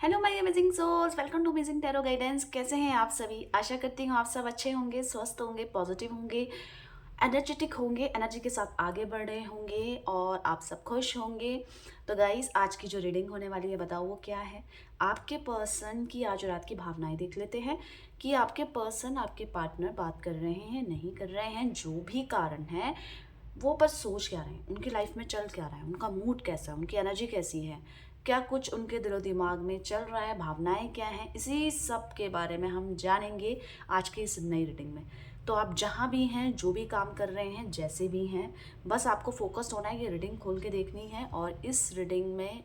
Hello my amazing souls, welcome to amazing tarot guidance. कैसे हैं आप सभी? आशा करती हूँ आप सब अच्छे होंगे, स्वस्थ होंगे, पॉजिटिव होंगे, एनर्जेटिक होंगे, एनर्जी के साथ आगे बढ़ रहे होंगे और आप सब खुश होंगे। तो गाइस, आज की जो रीडिंग होने वाली है बताओ वो क्या है। आपके पर्सन की आज रात की भावनाएं देख लेते हैं कि आपके पर्सन, आपके पार्टनर बात कर रहे हैं, नहीं कर रहे हैं, जो भी कारण है वो बस सोच क्या रहे हैं, उनकी लाइफ में चल क्या रहा है, उनका मूड कैसा है, उनकी एनर्जी कैसी है, क्या कुछ उनके दिलो दिमाग में चल रहा है, भावनाएं क्या हैं, इसी सब के बारे में हम जानेंगे आज की इस नई रीडिंग में। तो आप जहाँ भी हैं, जो भी काम कर रहे हैं, जैसे भी हैं, बस आपको फोकस्ड होना है, ये रीडिंग खोल के देखनी है। और इस रीडिंग में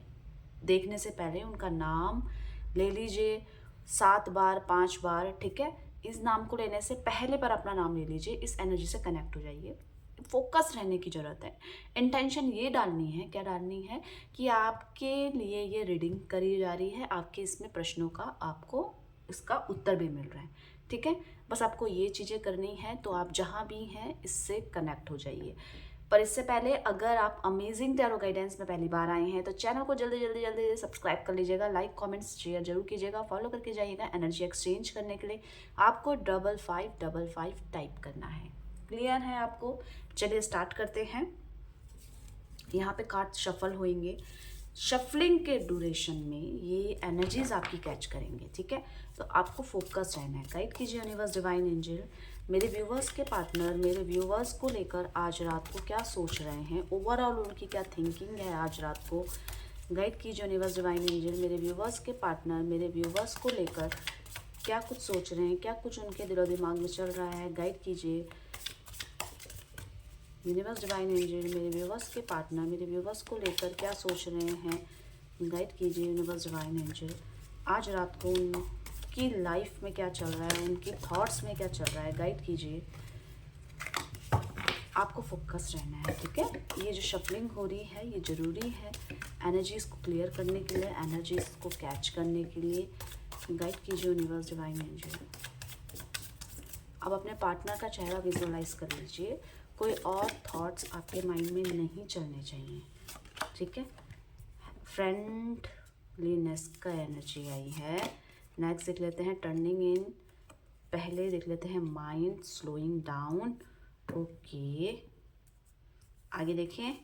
देखने से पहले उनका नाम ले लीजिए 7 बार 5 बार, ठीक है। इस नाम को लेने से पहले पर अपना नाम ले लीजिए, इस एनर्जी से कनेक्ट हो जाइए। फोकस रहने की ज़रूरत है। इंटेंशन ये डालनी है, क्या डालनी है कि आपके लिए ये रीडिंग करी जा रही है, आपके इसमें प्रश्नों का आपको इसका उत्तर भी मिल रहा है, ठीक है। बस आपको ये चीज़ें करनी है, तो आप जहाँ भी हैं इससे कनेक्ट हो जाइए। पर इससे पहले अगर आप अमेजिंग टैरो गाइडेंस में पहली बार आए हैं तो चैनल को जल्दी जल्दी जल्दी सब्सक्राइब कर लीजिएगा, लाइक कमेंट्स शेयर जरूर कीजिएगा, फॉलो करके जाइएगा। एनर्जी एक्सचेंज करने के लिए आपको 5555 टाइप करना है। क्लियर है आपको? चलिए स्टार्ट करते हैं। यहाँ पे कार्ड शफल होंगे। शफलिंग के ड्यूरेशन में ये एनर्जीज आपकी कैच करेंगे, ठीक है। तो आपको फोकस रहना है। गाइड कीजिए यूनिवर्स, डिवाइन एंजल, मेरे व्यूवर्स के पार्टनर मेरे व्यूवर्स को लेकर आज रात को क्या सोच रहे हैं, ओवरऑल उनकी क्या थिंकिंग है आज रात को। गाइड कीजिए यूनिवर्स, डिवाइन एंजल, मेरे व्यूवर्स के पार्टनर मेरे व्यूवर्स को लेकर क्या कुछ सोच रहे हैं, क्या कुछ उनके दिलो दिमाग में चल रहा है। गाइड कीजिए यूनिवर्स, डिवाइन एंजल, मेरे व्यूवर्स के पार्टनर मेरे व्यूवर्स को लेकर क्या सोच रहे हैं। गाइड कीजिए यूनिवर्स, डिवाइन एंजल, आज रात को उनकी लाइफ में क्या चल रहा है, उनकी थॉट्स में क्या चल रहा है। गाइड कीजिए। आपको फोकस रहना है, ठीक है। ये जो शफलिंग हो रही है ये ज़रूरी है एनर्जीज को क्लियर करने के लिए, एनर्जीज को कैच करने के लिए। गाइड कीजिए यूनिवर्स, डिवाइन एंजल। अब अपने पार्टनर का चेहरा विजुअलाइज कर लीजिए। कोई और थॉट्स आपके माइंड में नहीं चलने चाहिए, ठीक है। फ्रेंडलीनेस का एनर्जी आई है। नेक्स्ट देख लेते हैं टर्निंग इन। पहले देख लेते हैं माइंड स्लोइंग डाउन। ओके, आगे देखें।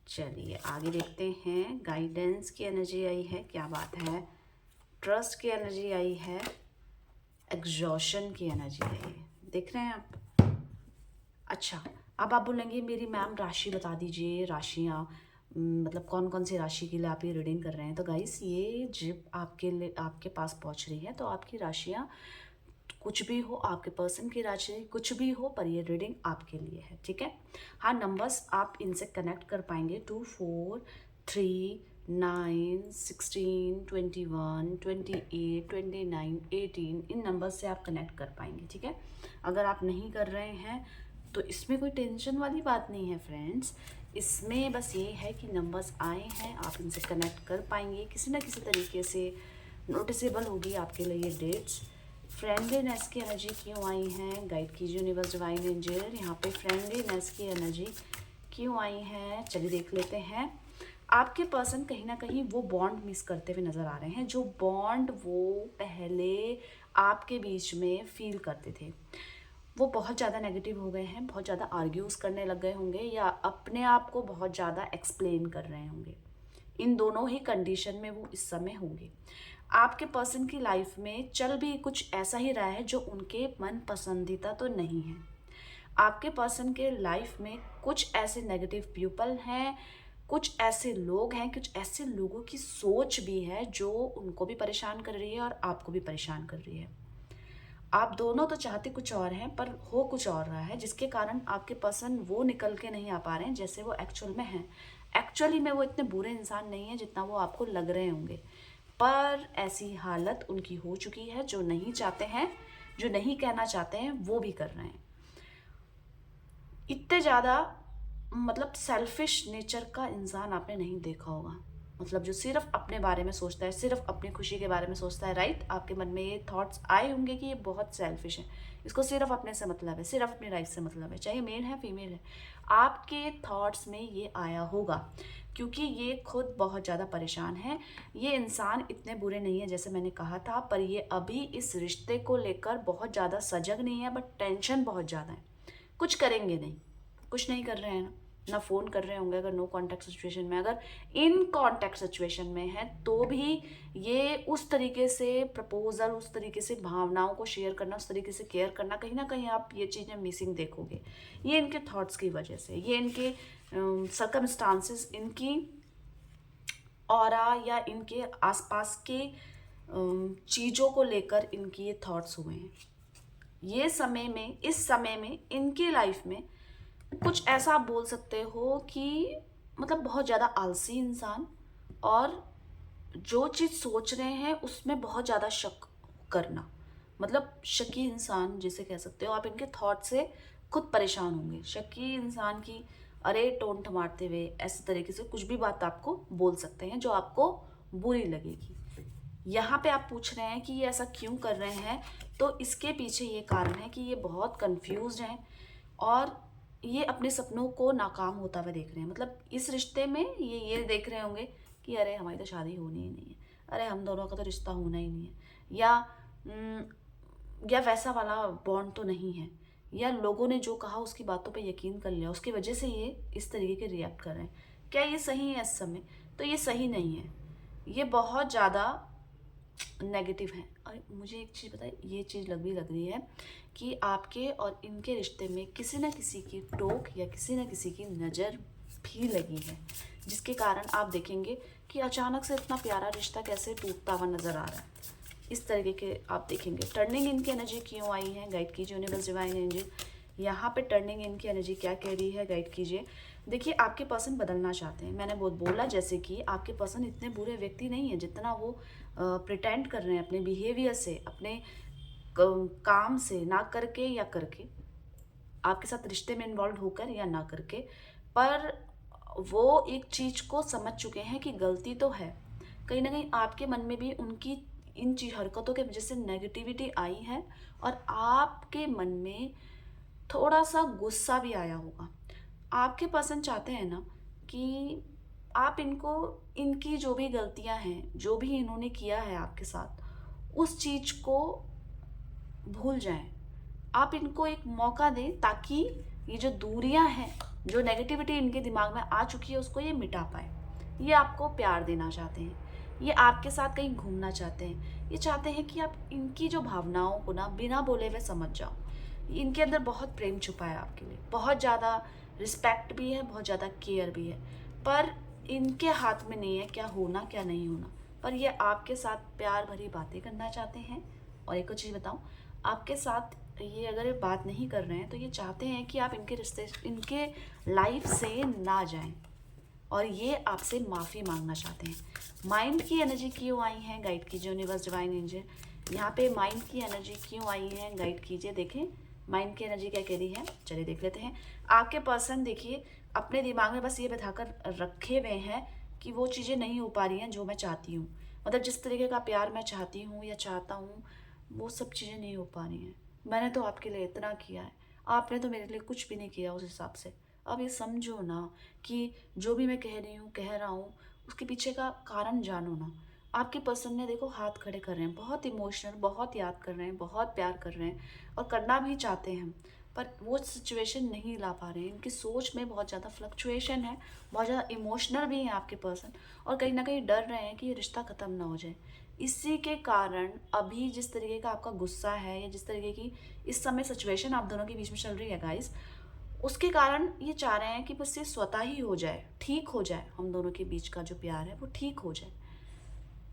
चलिए आगे देखते हैं। गाइडेंस की एनर्जी आई है, क्या बात है। ट्रस्ट की एनर्जी आई है। एग्जॉशन की एनर्जी आई है, देख रहे हैं आप। अच्छा, अब आप बोलेंगे मेरी मैम राशि बता दीजिए, राशियाँ मतलब कौन कौन सी राशि के लिए आप ये रीडिंग कर रहे हैं। तो गाइस, ये जब आपके लिए आपके पास पहुंच रही है तो आपकी राशियाँ कुछ भी हो, आपके पर्सन की राशि कुछ भी हो, पर ये रीडिंग आपके लिए है, ठीक है। हाँ, नंबर्स आप इनसे कनेक्ट कर पाएंगे। 2 4 3 9 16 21 28 29 18, इन नंबर्स से आप कनेक्ट कर पाएंगे, ठीक है। अगर आप नहीं कर रहे हैं तो इसमें कोई टेंशन वाली बात नहीं है फ्रेंड्स। इसमें बस ये है कि नंबर्स आए हैं, आप इनसे कनेक्ट कर पाएंगे, किसी ना किसी तरीके से नोटिसेबल होगी आपके लिए ये डेट्स। फ्रेंडलीनेस की एनर्जी क्यों आई है? गाइड कीजिए यूनिवर्स, डिवाइन एंजल, यहाँ पे फ्रेंडलीनेस की एनर्जी क्यों आई है, चलिए देख लेते हैं। आपके पर्सन कहीं ना कहीं वो बॉन्ड मिस करते हुए नज़र आ रहे हैं, जो बॉन्ड वो पहले आपके बीच में फील करते थे। वो बहुत ज़्यादा नेगेटिव हो गए हैं, बहुत ज़्यादा आर्ग्यूज़ करने लग गए होंगे, या अपने आप को बहुत ज़्यादा एक्सप्लेन कर रहे होंगे। इन दोनों ही कंडीशन में वो इस समय होंगे। आपके पर्सन की लाइफ में चल भी कुछ ऐसा ही रहा है जो उनके मन पसंदीदा तो नहीं है। आपके पर्सन के लाइफ में कुछ ऐसे नेगेटिव पीपल हैं, कुछ ऐसे लोग हैं, कुछ ऐसे लोगों की सोच भी है जो उनको भी परेशान कर रही है और आपको भी परेशान कर रही है। आप दोनों तो चाहते कुछ और हैं पर हो कुछ और रहा है, जिसके कारण आपके पर्सन वो निकल के नहीं आ पा रहे हैं जैसे वो एक्चुअल में हैं। एक्चुअली में वो इतने बुरे इंसान नहीं है जितना वो आपको लग रहे होंगे, पर ऐसी हालत उनकी हो चुकी है, जो नहीं चाहते हैं, जो नहीं कहना चाहते हैं, वो भी कर रहे हैं। इतने ज़्यादा मतलब सेल्फिश नेचर का इंसान आपने नहीं देखा होगा। मतलब जो सिर्फ अपने बारे में सोचता है, सिर्फ अपनी खुशी के बारे में सोचता है, राइट। आपके मन में ये थॉट्स आए होंगे कि ये बहुत सेल्फिश है, इसको सिर्फ अपने से मतलब है, सिर्फ अपनी लाइफ से मतलब है, चाहे मेल है फीमेल है। आपके थॉट्स में ये आया होगा, क्योंकि ये खुद बहुत ज़्यादा परेशान है। ये इंसान इतने बुरे नहीं है जैसे मैंने कहा था, पर ये अभी इस रिश्ते को लेकर बहुत ज़्यादा सजग नहीं है, बट टेंशन बहुत ज़्यादा है। कुछ करेंगे नहीं, कुछ नहीं कर रहे हैं ना फ़ोन कर रहे होंगे अगर नो कांटेक्ट सिचुएशन में। अगर इन कांटेक्ट सिचुएशन में है तो भी ये उस तरीके से प्रपोजल, उस तरीके से भावनाओं को शेयर करना, उस तरीके से केयर करना, कहीं ना कहीं आप ये चीज़ें मिसिंग देखोगे। ये इनके थॉट्स की वजह से, ये इनके सर्कमस्टांसेस, इनकी ऑरा या इनके आसपास के चीज़ों को लेकर इनकी ये थॉट्स हुए हैं। ये समय में, इस समय में इनकी लाइफ में कुछ ऐसा आप बोल सकते हो कि मतलब बहुत ज़्यादा आलसी इंसान, और जो चीज़ सोच रहे हैं उसमें बहुत ज़्यादा शक करना, मतलब शकी इंसान जिसे कह सकते हो आप। इनके थॉट से खुद परेशान होंगे। शकी इंसान की अरे टोंट मारते हुए ऐसे तरीके से कुछ भी बात आपको बोल सकते हैं जो आपको बुरी लगेगी। यहाँ पे आप पूछ रहे हैं कि ये ऐसा क्यों कर रहे हैं, तो इसके पीछे ये कारण है कि ये बहुत कंफ्यूज हैं और ये अपने सपनों को नाकाम होता हुआ देख रहे हैं। मतलब इस रिश्ते में ये देख रहे होंगे कि अरे हमारी तो शादी होनी ही नहीं है, अरे हम दोनों का तो रिश्ता होना ही नहीं है, या वैसा वाला बॉन्ड तो नहीं है, या लोगों ने जो कहा उसकी बातों पे यकीन कर लिया, उसकी वजह से ये इस तरीके के रिएक्ट कर रहे हैं। क्या ये सही है इस समय? तो ये सही नहीं है, ये बहुत ज़्यादा नेगेटिव है। और मुझे एक चीज़ बताए, ये चीज़ लग रही है कि आपके और इनके रिश्ते में किसी न किसी की टोक या किसी न किसी की नज़र भी लगी है, जिसके कारण आप देखेंगे कि अचानक से इतना प्यारा रिश्ता कैसे टूटता हुआ नज़र आ रहा है। इस तरीके के आप देखेंगे। टर्निंग इनकी एनर्जी क्यों आई है, गाइड कीजिए यूनिवर्स डिवाइन एंजल। यहाँ पे टर्निंग इनकी एनर्जी क्या कह रही है, गाइड कीजिए। देखिए आपके पर्सन बदलना चाहते हैं, मैंने बहुत बोला जैसे कि आपके पर्सन इतने बुरे व्यक्ति नहीं है जितना वो प्रिटेंड कर रहे हैं अपने बिहेवियर से, अपने काम से, ना करके या करके, आपके साथ रिश्ते में इन्वॉल्व होकर या ना करके। पर वो एक चीज़ को समझ चुके हैं कि गलती तो है, कहीं ना कहीं आपके मन में भी उनकी इन चीज हरकतों के वजह से नेगेटिविटी आई है, और आपके मन में थोड़ा सा गुस्सा भी आया होगा। आपके पर्सन चाहते हैं ना कि आप इनको, इनकी जो भी गलतियां हैं, जो भी इन्होंने किया है आपके साथ, उस चीज को भूल जाएं। आप इनको एक मौका दें ताकि ये जो दूरियां हैं, जो नेगेटिविटी इनके दिमाग में आ चुकी है, उसको ये मिटा पाए। ये आपको प्यार देना चाहते हैं, ये आपके साथ कहीं घूमना चाहते हैं, ये चाहते हैं कि आप इनकी जो भावनाओं को ना बिना बोले हुए समझ जाओ। इनके अंदर बहुत प्रेम छुपा है आपके लिए, बहुत ज़्यादा रिस्पेक्ट भी है, बहुत ज़्यादा केयर भी है, पर इनके हाथ में नहीं है क्या होना क्या नहीं होना। पर ये आपके साथ प्यार भरी बातें करना चाहते हैं। और एक और चीज़ बताऊँ, आपके साथ ये अगर बात नहीं कर रहे हैं तो ये चाहते हैं कि आप इनके रिश्ते, इनके लाइफ से ना जाएं, और ये आपसे माफ़ी मांगना चाहते हैं। माइंड की एनर्जी क्यों आई है, गाइड कीजिए यूनिवर्स डिवाइन एंजल। यहाँ पे माइंड की एनर्जी क्यों आई है, गाइड कीजिए। देखें माइंड की एनर्जी क्या कह रही है, चलिए देख लेते हैं। आपके पर्सन देखिए अपने दिमाग में बस ये बिठाकर रखे हुए हैं कि वो चीज़ें नहीं हो पा रही हैं जो मैं चाहती हूँ, मतलब जिस तरीके का प्यार मैं चाहती हूँ या चाहता हूँ, वो सब चीज़ें नहीं हो पा रही हैं। मैंने तो आपके लिए इतना किया है, आपने तो मेरे लिए कुछ भी नहीं किया उस हिसाब से। अब ये समझो ना कि जो भी मैं कह रही हूँ, कह रहा हूँ, उसके पीछे का कारण जानो ना। आपके पर्सन ने देखो हाथ खड़े कर रहे हैं, बहुत इमोशनल, बहुत याद कर रहे हैं, बहुत प्यार कर रहे हैं, और करना भी चाहते हैं, पर वो सिचुएशन नहीं ला पा रहे हैं। इनकी सोच में बहुत ज़्यादा फ्लक्चुएशन है, बहुत ज़्यादा इमोशनल भी हैं आपके पर्सन, और कहीं ना कहीं डर रहे हैं कि ये रिश्ता ख़त्म ना हो जाए। इसी के कारण अभी जिस तरीके का आपका गुस्सा है, या जिस तरीके की इस समय सिचुएशन आप दोनों के बीच में चल रही है गाइस, उसके कारण ये चाह रहे हैं कि बस ये स्वतः ही हो जाए, ठीक हो जाए, हम दोनों के बीच का जो प्यार है वो ठीक हो जाए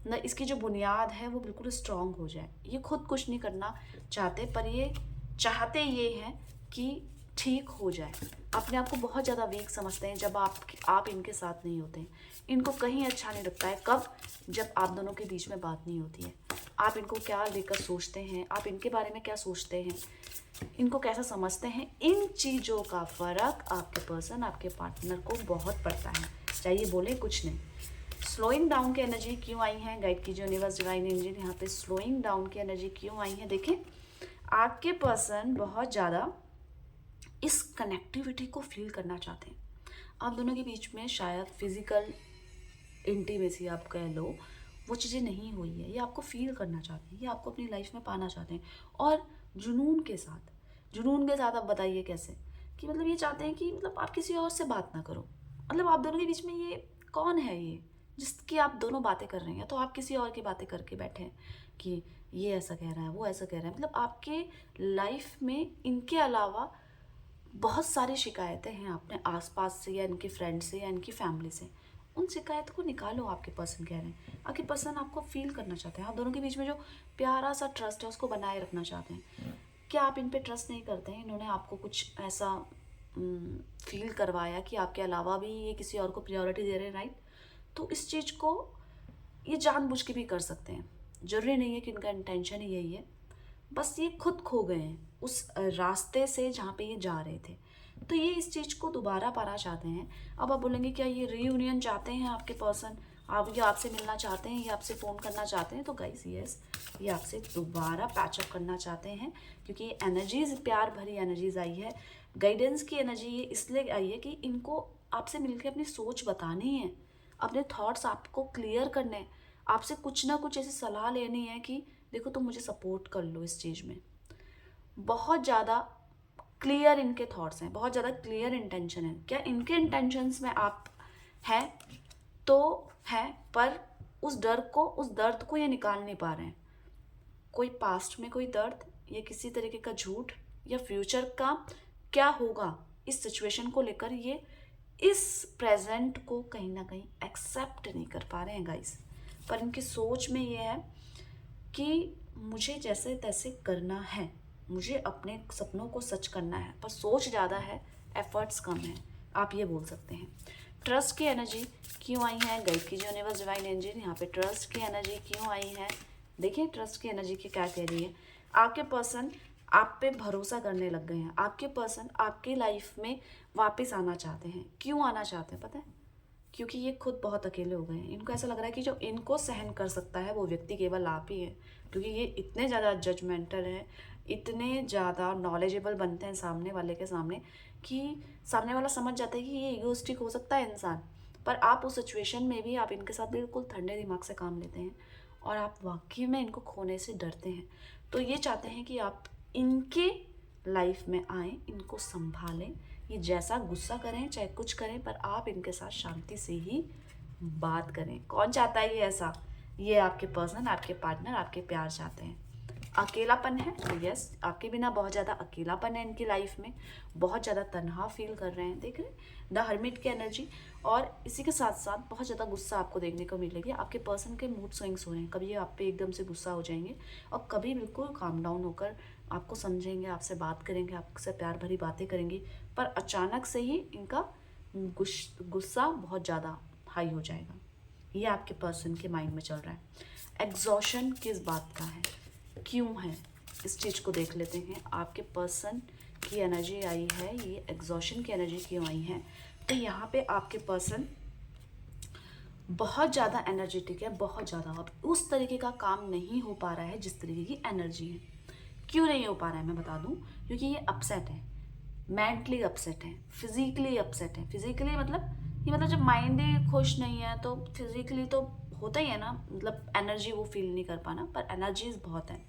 ना, इसकी जो बुनियाद है वो बिल्कुल स्ट्रांग हो जाए। ये खुद कुछ नहीं करना चाहते, पर ये चाहते ये हैं कि ठीक हो जाए। अपने आप को बहुत ज़्यादा वीक समझते हैं जब आप इनके साथ नहीं होते हैं। इनको कहीं अच्छा नहीं लगता है, कब? जब आप दोनों के बीच में बात नहीं होती है। आप इनको क्या लेकर सोचते हैं, आप इनके बारे में क्या सोचते हैं, इनको कैसा समझते हैं, इन चीज़ों का फ़र्क आपके पर्सन, आपके पार्टनर को बहुत पड़ता है, चाहिए बोले कुछ नहीं। स्लोइंग डाउन की एनर्जी क्यों आई है, गाइड कीजिए यूनिवर्स डिवाइन एंजल। यहाँ पे स्लोइंग डाउन की एनर्जी क्यों आई है, देखें आपके पर्सन बहुत ज़्यादा इस कनेक्टिविटी को फील करना चाहते हैं। आप दोनों के बीच में शायद फिजिकल इंटीमेसी आप कह लो, वो चीज़ें नहीं हुई है, ये आपको फील करना चाहते हैं, ये आपको अपनी लाइफ में पाना चाहते हैं। और जुनून के साथ आप बताइए कैसे, कि मतलब ये चाहते हैं कि मतलब आप किसी और से बात ना करो। मतलब आप दोनों के बीच में ये कौन है ये जिसकी आप दोनों बातें कर रहे हैं, तो आप किसी और की बातें करके बैठे हैं कि ये ऐसा कह रहा है, वो ऐसा कह रहा है। मतलब आपके लाइफ में इनके अलावा बहुत सारी शिकायतें हैं अपने आसपास से या इनके फ्रेंड से या इनकी फैमिली से। उन शिकायत को निकालो। आपके पर्सन कह रहे हैं, आपके पर्सन आपको फील करना चाहते हैं, आप दोनों के बीच में जो प्यारा सा ट्रस्ट है उसको बनाए रखना चाहते हैं। क्या आप इन पे ट्रस्ट नहीं करते हैं? इन्होंने आपको कुछ ऐसा फील करवाया कि आपके अलावा भी ये किसी और को प्रायोरिटी दे रहे हैं, राइट? तो इस चीज़ को ये जानबूझ के भी कर सकते हैं, ज़रूरी नहीं है कि इनका इंटेंशन ही यही है, बस ये खुद खो गए हैं उस रास्ते से जहाँ पे ये जा रहे थे, तो ये इस चीज़ को दोबारा पाना चाहते हैं। अब आप बोलेंगे क्या ये रीयूनियन चाहते हैं आपके पर्सन, आप ये आपसे मिलना चाहते हैं, ये आपसे फ़ोन करना चाहते हैं? तो गाइस यस, ये आपसे दोबारा पैचअप करना चाहते हैं, क्योंकि ये एनर्जीज प्यार भरी एनर्जीज आई है, गाइडेंस की एनर्जी ये इसलिए आई है कि इनको आपसे मिलकर अपनी सोच बतानी है, अपने थॉट्स आपको क्लियर करने हैं, आपसे कुछ ना कुछ ऐसी सलाह लेनी है कि देखो तुम मुझे सपोर्ट कर लो इस चीज़ में। बहुत ज़्यादा क्लियर इनके थॉट्स हैं, बहुत ज़्यादा क्लियर इंटेंशन है। क्या इनके इंटेंशंस में आप हैं तो है, पर उस दर्द को ये निकाल नहीं पा रहे हैं। कोई पास्ट में कोई दर्द या किसी तरीके का झूठ या फ्यूचर का क्या होगा इस सिचुएशन को लेकर ये इस प्रेजेंट को कहीं ना कहीं एक्सेप्ट नहीं कर पा रहे हैं गाइस। पर इनकी सोच में ये है कि मुझे जैसे तैसे करना है, मुझे अपने सपनों को सच करना है, पर सोच ज़्यादा है, एफर्ट्स कम है, आप ये बोल सकते हैं। ट्रस्ट की एनर्जी क्यों आई है? गाइड कीजिए यूनिवर्स डिवाइन एंजल, यहाँ पे ट्रस्ट की एनर्जी क्यों आई है? देखिए ट्रस्ट की एनर्जी की क्या कह रही है। आपके पर्सन आप पे भरोसा करने लग गए हैं, आपके पर्सन आपकी लाइफ में वापस आना चाहते हैं। क्यों आना चाहते हैं पता है? क्योंकि ये खुद बहुत अकेले हो गए हैं। इनको ऐसा लग रहा है कि जो इनको सहन कर सकता है वो व्यक्ति केवल आप ही है, क्योंकि ये इतने ज़्यादा जजमेंटल हैं, इतने ज़्यादा नॉलेजेबल बनते हैं सामने वाले के सामने कि सामने वाला समझ जाता है कि ये ईगोइस्टिक हो सकता है इंसान, पर आप उस सिचुएशन में भी आप इनके साथ बिल्कुल ठंडे दिमाग से काम लेते हैं और आप वाकई में इनको खोने से डरते हैं। तो ये चाहते हैं कि आप इनके लाइफ में आएँ, इनको संभालें, ये जैसा गुस्सा करें चाहे कुछ करें, पर आप इनके साथ शांति से ही बात करें। कौन चाहता है ये ऐसा? ये आपके पर्सन, आपके पार्टनर, आपके प्यार चाहते हैं। अकेलापन है तो यस, आपके बिना बहुत ज़्यादा अकेलापन है इनकी लाइफ में, बहुत ज़्यादा तन्हा फील कर रहे हैं, देख रहे हैं द हर्मिट की एनर्जी। और इसी के साथ साथ बहुत ज़्यादा गुस्सा आपको देखने को मिलेगी। आपके पर्सन के मूड स्विंग्स हो रहे हैं, कभी ये आप पे एकदम से गुस्सा हो जाएंगे और कभी बिल्कुल काम डाउन होकर आपको समझेंगे, आपसे बात करेंगे, आपसे प्यार भरी बातें करेंगी, पर अचानक से ही इनका गुस्सा बहुत ज़्यादा हाई हो जाएगा। ये आपके पर्सन के माइंड में चल रहा है। एग्जॉशन किस बात का है, क्यों है, इस चीज़ को देख लेते हैं। आपके पर्सन की एनर्जी आई है, ये एग्जॉशन की एनर्जी क्यों आई है? तो यहाँ पे आपके पर्सन बहुत ज़्यादा एनर्जेटिक है, बहुत ज़्यादा। अब उस तरीके का काम नहीं हो पा रहा है जिस तरीके की एनर्जी है। क्यों नहीं हो पा रहा है मैं बता दूं, क्योंकि ये अपसेट है, मेंटली अपसेट है, फिजिकली अपसेट है। फिजिकली मतलब ये मतलब जब माइंड ही खुश नहीं है तो फिजिकली तो होता ही है ना, मतलब एनर्जी वो फील नहीं कर पाना, पर एनर्जीज बहुत है।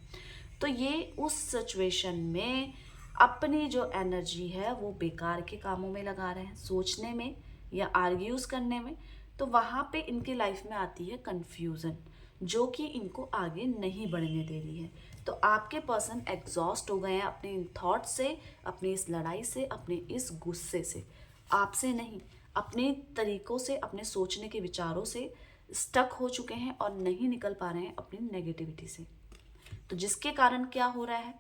तो ये उस सिचुएशन में अपनी जो एनर्जी है वो बेकार के कामों में लगा रहे हैं, सोचने में या आर्ग्यूज करने में। तो वहाँ पे इनकी लाइफ में आती है कंफ्यूजन, जो कि इनको आगे नहीं बढ़ने दे रही है। तो आपके पर्सन एग्जॉस्ट हो गए हैं अपने इन थॉट से, अपनी इस लड़ाई से, अपने इस गुस्से से। आपसे नहीं, अपने तरीकों से, अपने सोचने के विचारों से स्टक हो चुके हैं और नहीं निकल पा रहे हैं अपनी नेगेटिविटी से। तो जिसके कारण क्या हो रहा है,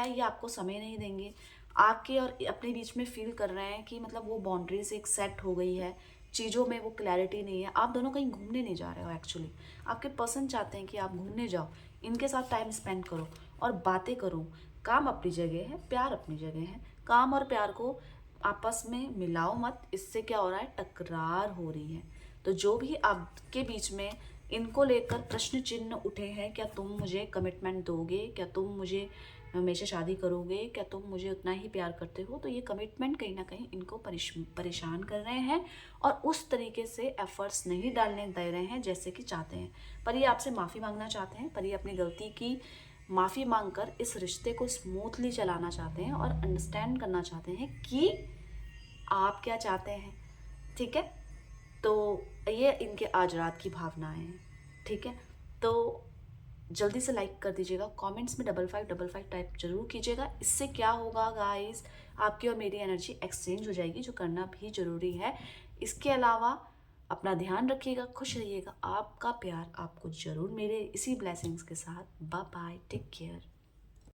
ये आपको समय नहीं देंगे। आपके और अपने बीच में फील कर रहे हैं कि मतलब वो बाउंड्रीज एक सेट हो गई है, चीज़ों में वो क्लैरिटी नहीं है। आप दोनों कहीं घूमने नहीं जा रहे हो एक्चुअली, आपके पर्सन चाहते हैं कि आप घूमने जाओ, इनके साथ टाइम स्पेंड करो और बातें करो। काम अपनी जगह है, प्यार अपनी जगह है। काम और प्यार को आपस में मिलाओ मत, इससे क्या हो रहा है, टकरार हो रही है। तो जो भी आपके बीच में इनको लेकर प्रश्न चिन्ह उठे हैं, क्या तुम मुझे कमिटमेंट दोगे, क्या तुम मुझे हमेशा शादी करोगे, क्या तुम मुझे उतना ही प्यार करते हो। तो ये कमिटमेंट कहीं ना कहीं इनको परेशान कर रहे हैं और उस तरीके से एफर्ट्स नहीं डालने दे रहे हैं जैसे कि चाहते हैं। पर ये आपसे माफ़ी मांगना चाहते हैं, पर ये अपनी गलती की माफ़ी मांगकर इस रिश्ते को स्मूथली चलाना चाहते हैं और अंडरस्टैंड करना चाहते हैं कि आप क्या चाहते हैं। ठीक है, तो ये इनके आज रात की भावनाएं हैं। ठीक है, तो जल्दी से लाइक कर दीजिएगा, कमेंट्स में 5555 टाइप जरूर कीजिएगा। इससे क्या होगा गाइस, आपकी और मेरी एनर्जी एक्सचेंज हो जाएगी, जो करना भी जरूरी है। इसके अलावा अपना ध्यान रखिएगा, खुश रहिएगा। आपका प्यार आपको जरूर मेरे इसी ब्लेसिंग्स के साथ। Bye bye, take care.